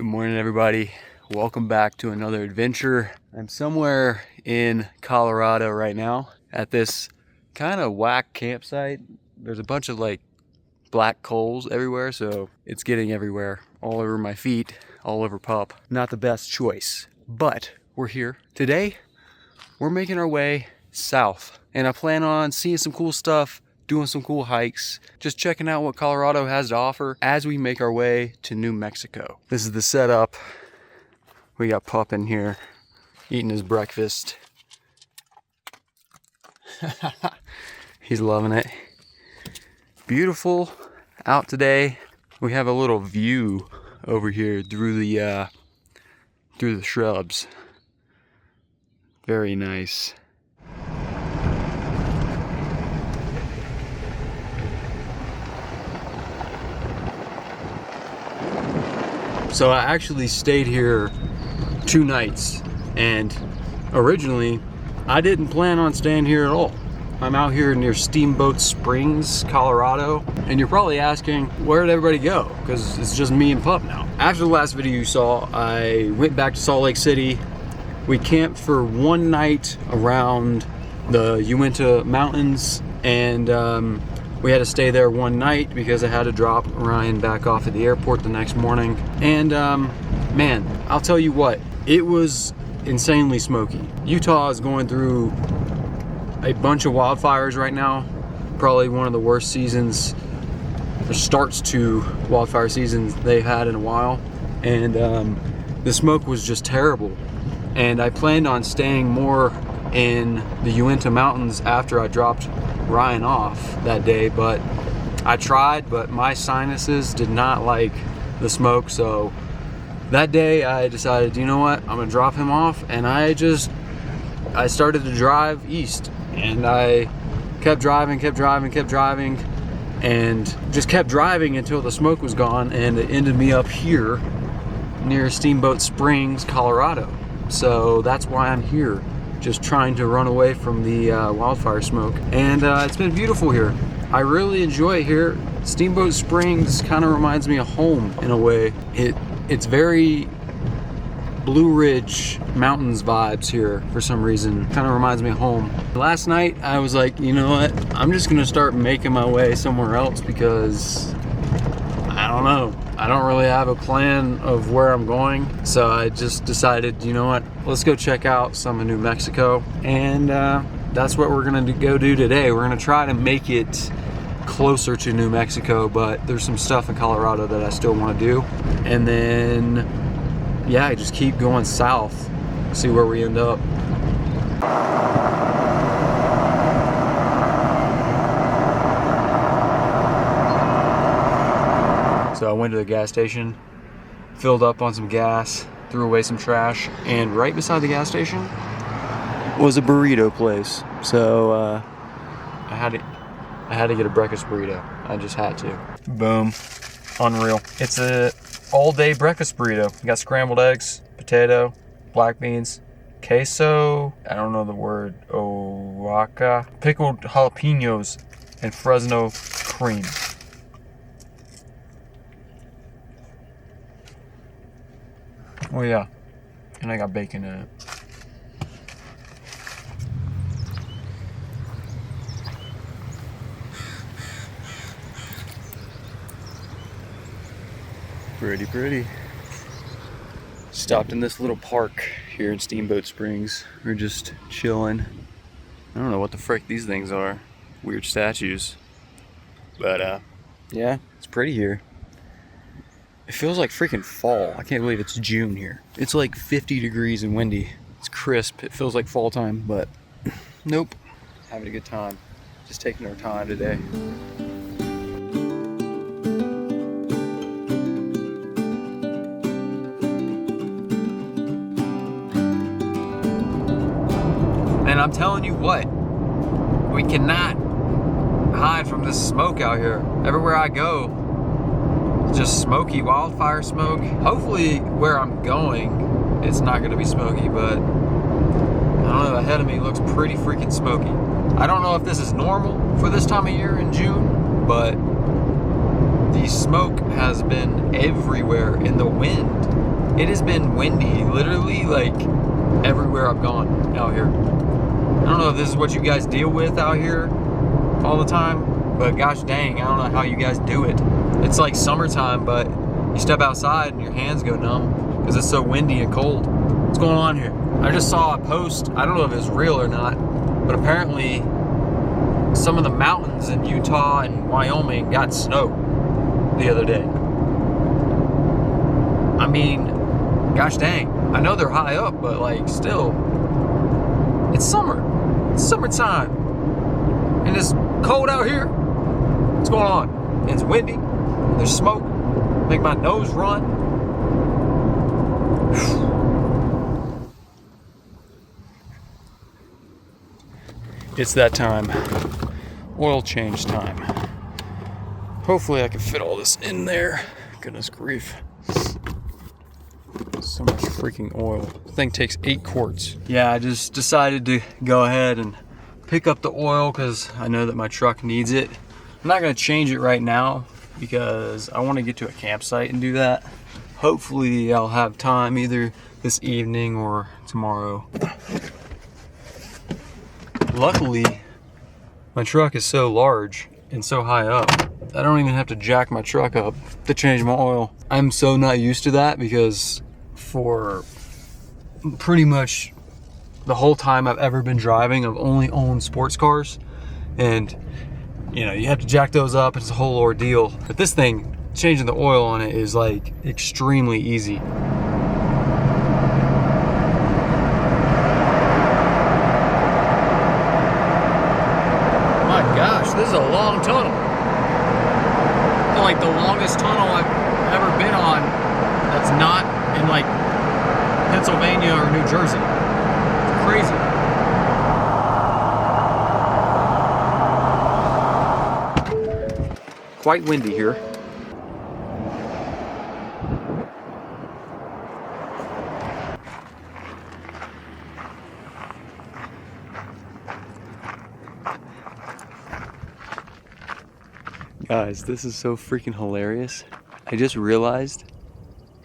Good morning, everybody. Welcome back to another adventure. I'm somewhere in Colorado right now at this kind of whack campsite. There's a bunch of like black coals everywhere, so it's getting everywhere, all over my feet, all over pup. Not the best choice, but we're here. Today, we're making our way south, and I plan on seeing some cool stuff, doing some cool hikes, just checking out what Colorado has to offer as we make our way to New Mexico. This is the setup. We got Pup in here eating his breakfast. He's loving it. Beautiful out today. We have a little view over here through the shrubs. Very nice. So I actually stayed here 2 nights, and originally I didn't plan on staying here at all. I'm out here near Steamboat Springs, Colorado, and you're probably asking, where did everybody go? Because it's just me and Pup now. After the last video you saw, I went back to Salt Lake City. We camped for 1 night around the Uinta Mountains, and we had to stay there 1 night because I had to drop Ryan back off at the airport the next morning. And man, I'll tell you what, it was insanely smoky. Utah is going through a bunch of wildfires right now. Probably one of the worst seasons, or starts to wildfire seasons they've had in a while. And the smoke was just terrible. And I planned on staying more in the Uinta Mountains after I dropped Ryan off that day, but I tried, but my sinuses did not like the smoke. So that day I decided, you know what, I'm gonna drop him off, and I started to drive east, and I kept driving, and just kept driving until the smoke was gone, and it ended me up here near Steamboat Springs, Colorado. So that's why I'm here, just trying to run away from the wildfire smoke. And it's been beautiful here. I really enjoy it here. Steamboat Springs kind of reminds me of home in a way. It's very Blue Ridge Mountains vibes here for some reason. Kind of reminds me of home. Last night I was like, you know what? I'm just gonna start making my way somewhere else because I don't know. I don't really have a plan of where I'm going. So I just decided, you know what? Let's go check out some of New Mexico. And that's what we're gonna go do today. We're gonna try to make it closer to New Mexico, but there's some stuff in Colorado that I still wanna do. And then, yeah, I just keep going south, see where we end up. So I went to the gas station, filled up on some gas, threw away some trash, and right beside the gas station was a burrito place. So I had to get a breakfast burrito. I just had to. Boom. Unreal. It's a all-day breakfast burrito. You got scrambled eggs, potato, black beans, queso, I don't know the word, oaxaca, pickled jalapenos, and Fresno cream. Oh yeah, and I got bacon in it. Pretty. Stopped in this little park here in Steamboat Springs. We're just chilling. I don't know what the frick these things are. Weird statues. But yeah, it's pretty here. It feels like freaking fall. I can't believe it's June here. It's like 50 degrees and windy. It's crisp. It feels like fall time, but nope. Having a good time. Just taking our time today. And I'm telling you what, we cannot hide from this smoke out here. Everywhere I go, just smoky wildfire smoke. Hopefully where I'm going, it's not gonna be smoky, but I don't know, ahead of me looks pretty freaking smoky. I don't know if this is normal for this time of year in June, but the smoke has been everywhere, and the wind It has been windy, literally, like, everywhere I've gone out here. I don't know if this is what you guys deal with out here all the time, but gosh dang, I don't know how you guys do it. It's like summertime, but you step outside and your hands go numb because it's so windy and cold. What's going on here? I just saw a post, I don't know if it's real or not, but apparently some of the mountains in Utah and Wyoming got snow the other day. I mean, gosh dang, I know they're high up, but like still, it's summer. It's summertime. And it's cold out here. What's going on? It's windy. There's smoke. Make my nose run. It's that time. Oil change time. Hopefully I can fit all this in there. Goodness grief. So much freaking oil. The thing takes 8 quarts. Yeah, I just decided to go ahead and pick up the oil because I know that my truck needs it. I'm not going to change it right now because I want to get to a campsite and do that. Hopefully I'll have time either this evening or tomorrow. Luckily, my truck is so large and so high up, I don't even have to jack my truck up to change my oil. I'm so not used to that because for pretty much the whole time I've ever been driving, I've only owned sports cars, and you know, you have to jack those up. It's a whole ordeal. But this thing, changing the oil on it is like extremely easy. My gosh, this is a long tunnel. Like the longest tunnel I've ever been on that's not in like Pennsylvania or New Jersey. It's crazy. Quite windy here. Guys, this is so freaking hilarious. I just realized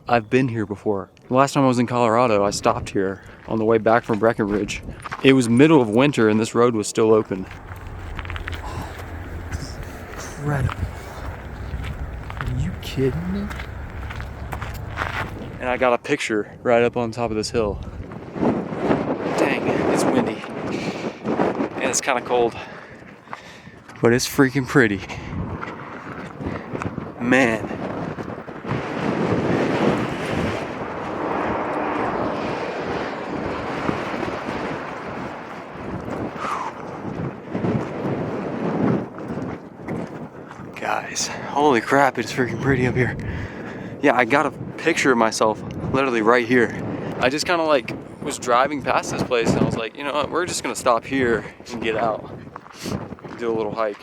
I've been here before. The last time I was in Colorado, I stopped here on the way back from Breckenridge. It was middle of winter and this road was still open. Incredible. Are you kidding me? And I got a picture right up on top of this hill. Dang, it's windy. And it's kind of cold. But it's freaking pretty. Man. Guys, holy crap, it's freaking pretty up here. Yeah, I got a picture of myself literally right here. I just kind of like was driving past this place and I was like, you know what, we're just gonna stop here and get out, do a little hike.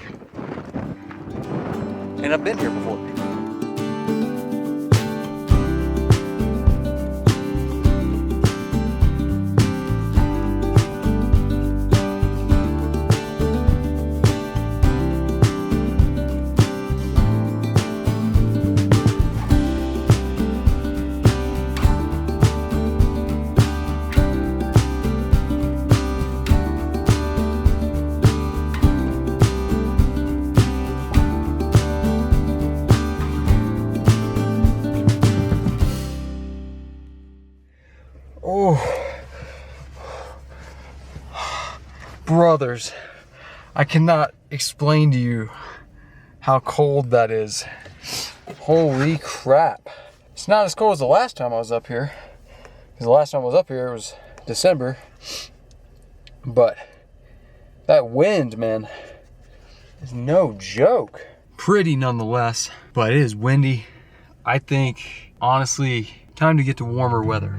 And I've been here before. Oh, brothers, I cannot explain to you how cold that is. Holy crap. It's not as cold as the last time I was up here, because the last time I was up here was December, but that wind, man, is no joke. Pretty nonetheless, but it is windy. I think, honestly, time to get to warmer weather.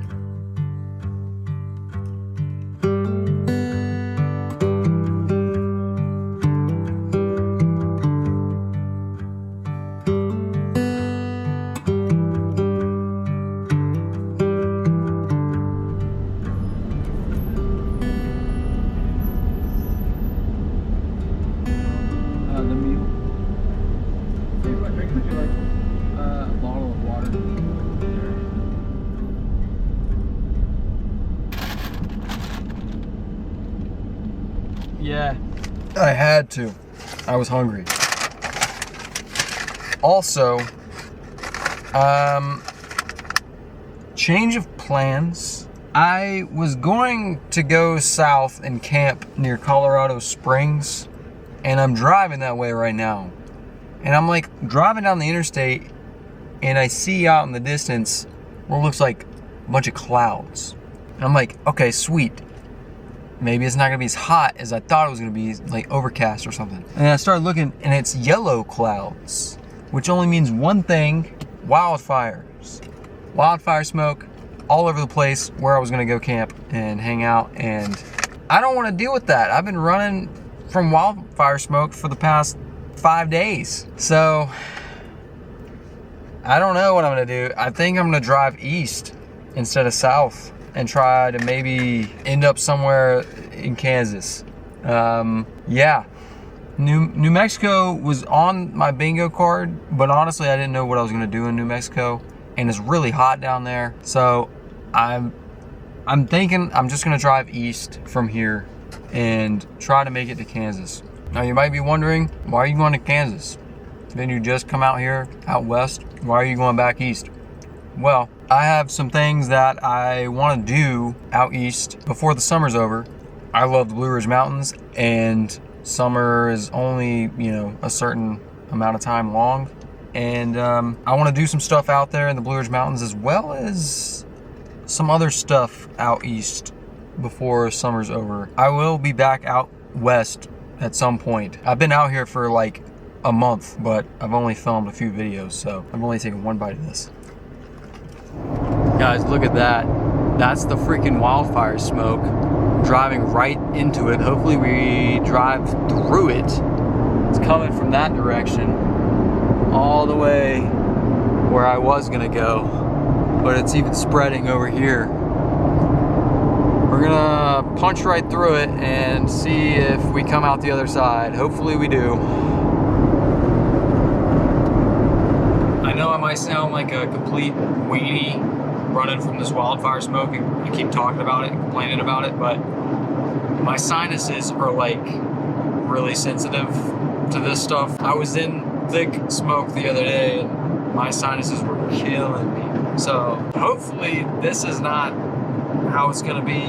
I had to. I was hungry. Also, change of plans. I was going to go south and camp near Colorado Springs, and I'm driving that way right now. And I'm like driving down the interstate, and I see out in the distance what looks like a bunch of clouds. And I'm like, okay, sweet. Maybe it's not gonna be as hot as I thought it was gonna be, like overcast or something. And I started looking, and it's yellow clouds, which only means one thing: wildfires. Wildfire smoke all over the place where I was gonna go camp and hang out, and I don't wanna deal with that. I've been running from wildfire smoke for the past 5 days. So, I don't know what I'm gonna do. I think I'm gonna drive east instead of south and try to maybe end up somewhere in Kansas. Yeah. New Mexico was on my bingo card, but honestly I didn't know what I was gonna do in New Mexico, and it's really hot down there. So I'm thinking I'm just gonna drive east from here and try to make it to Kansas. Now you might be wondering, why are you going to Kansas? Didn't you just come out here, out west? Why are you going back east? Well, I have some things that I want to do out east before the summer's over. I love the Blue Ridge Mountains, and summer is only, a certain amount of time long. And I want to do some stuff out there in the Blue Ridge Mountains, as well as some other stuff out east before summer's over. I will be back out west at some point. I've been out here for like a month, but I've only filmed a few videos, so I've only taken one bite of this. Guys, look at that. That's the freaking wildfire smoke. Driving right into it. Hopefully we drive through it. It's coming from that direction all the way where I was gonna go, but it's even spreading over here. We're gonna punch right through it and see if we come out the other side. Hopefully we do. I know I might sound like a complete weenie running from this wildfire smoke, and I keep talking about it and complaining about it, but my sinuses are like really sensitive to this stuff. I was in thick smoke the other day and my sinuses were killing me. So hopefully this is not how it's gonna be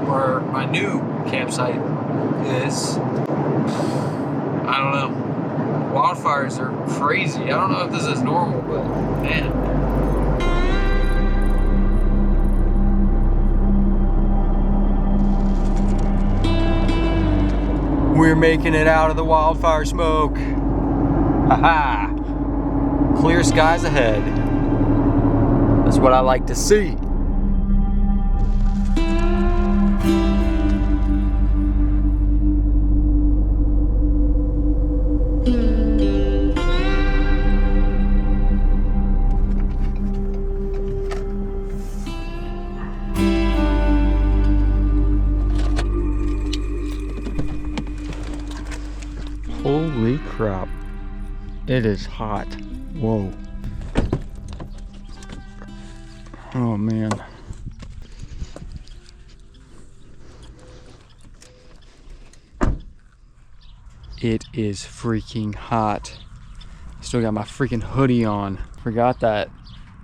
where my new campsite is. I don't know. Wildfires are crazy. I don't know if this is normal, but man. We're making it out of the wildfire smoke. Haha. Clear skies ahead. That's what I like to see. Holy crap. It is hot. Whoa. Oh man. It is freaking hot. Still got my freaking hoodie on. Forgot that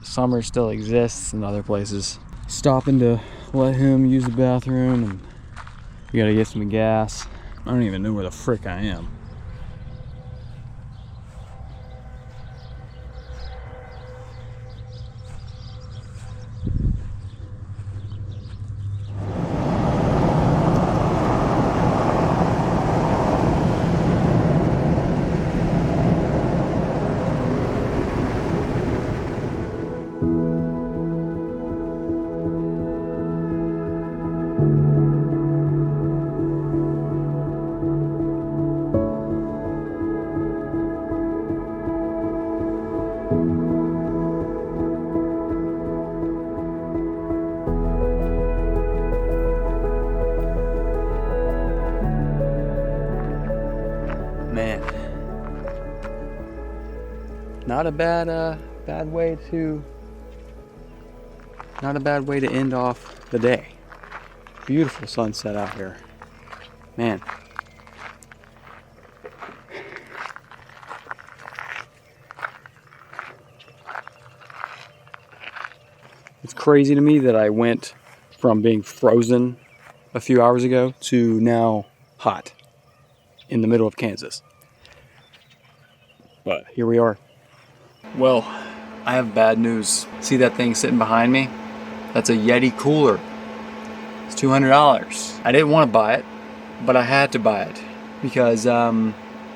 summer still exists in other places. Stopping to let him use the bathroom, and we gotta get some gas. I don't even know where the frick I am. Man, not a bad way to end off the day. Beautiful sunset out here. Man, It's crazy to me that I went from being frozen a few hours ago to now hot in the middle of Kansas. But here we are. Well, I have bad news. See that thing sitting behind me? That's a Yeti cooler. It's $200. I didn't want to buy it, but I had to buy it because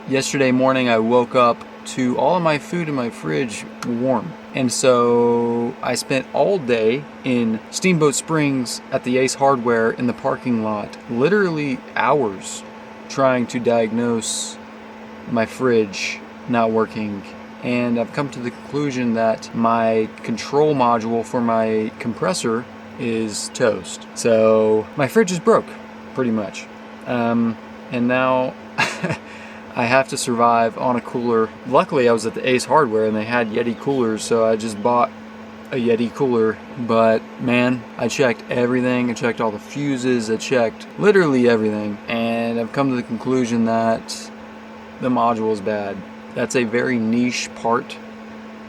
yesterday morning I woke up to all of my food in my fridge warm. And so I spent all day in Steamboat Springs at the Ace Hardware in the parking lot, literally hours trying to diagnose my fridge not working. And I've come to the conclusion that my control module for my compressor is toast. So my fridge is broke, pretty much. And now I have to survive on a cooler. Luckily I was at the Ace Hardware and they had Yeti coolers, so I just bought a Yeti cooler. But man, I checked everything. I checked all the fuses. I checked literally everything. And I've come to the conclusion that the module is bad. That's a very niche part.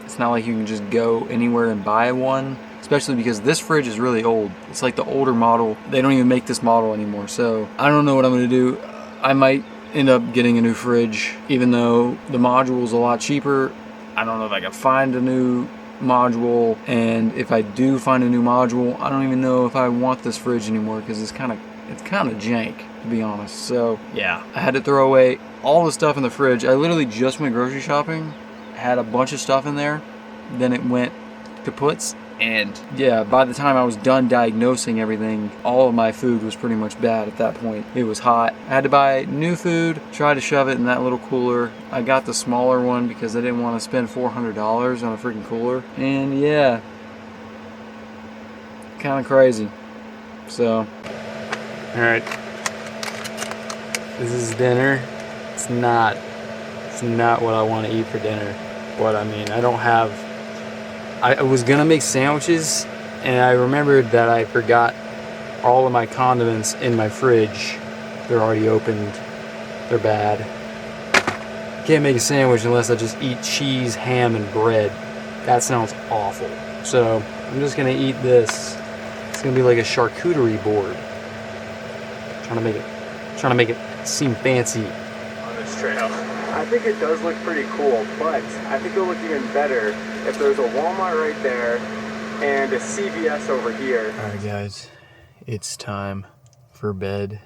It's not like you can just go anywhere and buy one, especially because this fridge is really old. It's like the older model. They don't even make this model anymore. So I don't know what I'm gonna do. I might end up getting a new fridge, even though the module is a lot cheaper. I don't know if I can find a new module, and if I do find a new module, I don't even know if I want this fridge anymore because it's kind of jank, to be honest. So yeah, I had to throw away all the stuff in the fridge. I literally just went grocery shopping, had a bunch of stuff in there, then it went kaputs. And yeah, by the time I was done diagnosing everything, all of my food was pretty much bad at that point. It was hot. I had to buy new food, try to shove it in that little cooler. I got the smaller one because I didn't want to spend $400 on a freaking cooler. And yeah, kind of crazy. So, all right, this is dinner. It's not what I want to eat for dinner. But I mean, I was gonna make sandwiches, and I remembered that I forgot all of my condiments in my fridge. They're already opened. They're bad. Can't make a sandwich unless I just eat cheese, ham, and bread. That sounds awful. So I'm just gonna eat this. It's gonna be like a charcuterie board. Trying to make it seem fancy on this trail. I think it does look pretty cool, but I think it'll look even better if there's a Walmart right there and a CVS over here. Alright guys, it's time for bed.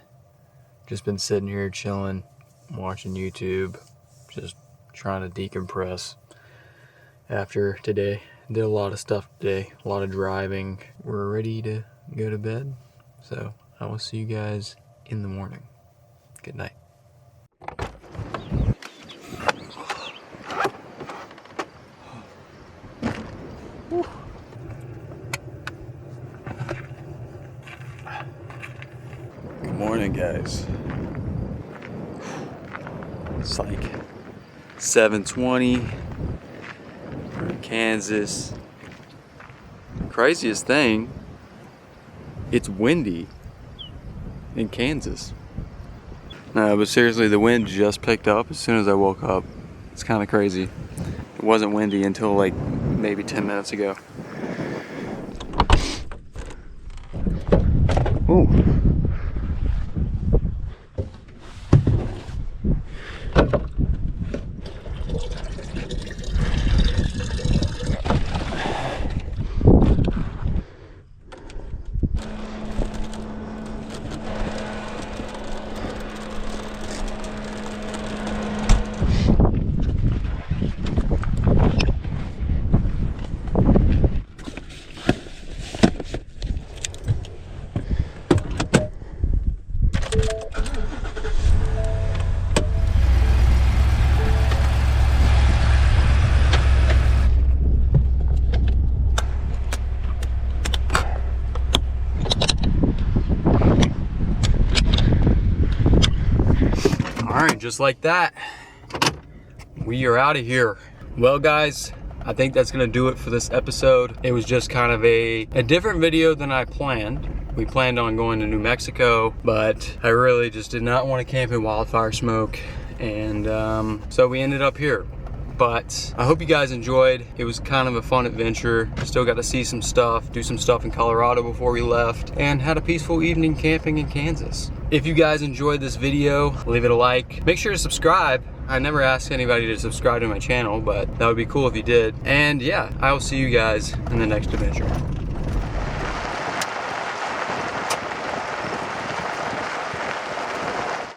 Just been sitting here chilling, watching YouTube, just trying to decompress after today. Did a lot of stuff today, a lot of driving. We're ready to go to bed, so I will see you guys in the morning. Good night. Good morning, guys. It's like 7:20. We're in Kansas. Craziest thing, it's windy in Kansas. No, but seriously, the wind just picked up as soon as I woke up. It's kind of crazy. It wasn't windy until like maybe 10 minutes ago. Ooh. Alright, just like that, we are out of here. Well guys, I think that's gonna do it for this episode. It was just kind of a different video than I planned. We planned on going to New Mexico, but I really just did not want to camp in wildfire smoke. And so we ended up here. But I hope you guys enjoyed. It was kind of a fun adventure. Still got to see some stuff, do some stuff in Colorado before we left, and had a peaceful evening camping in Kansas. If you guys enjoyed this video, leave it a like. Make sure to subscribe. I never asked anybody to subscribe to my channel, but that would be cool if you did. And yeah, I will see you guys in the next adventure.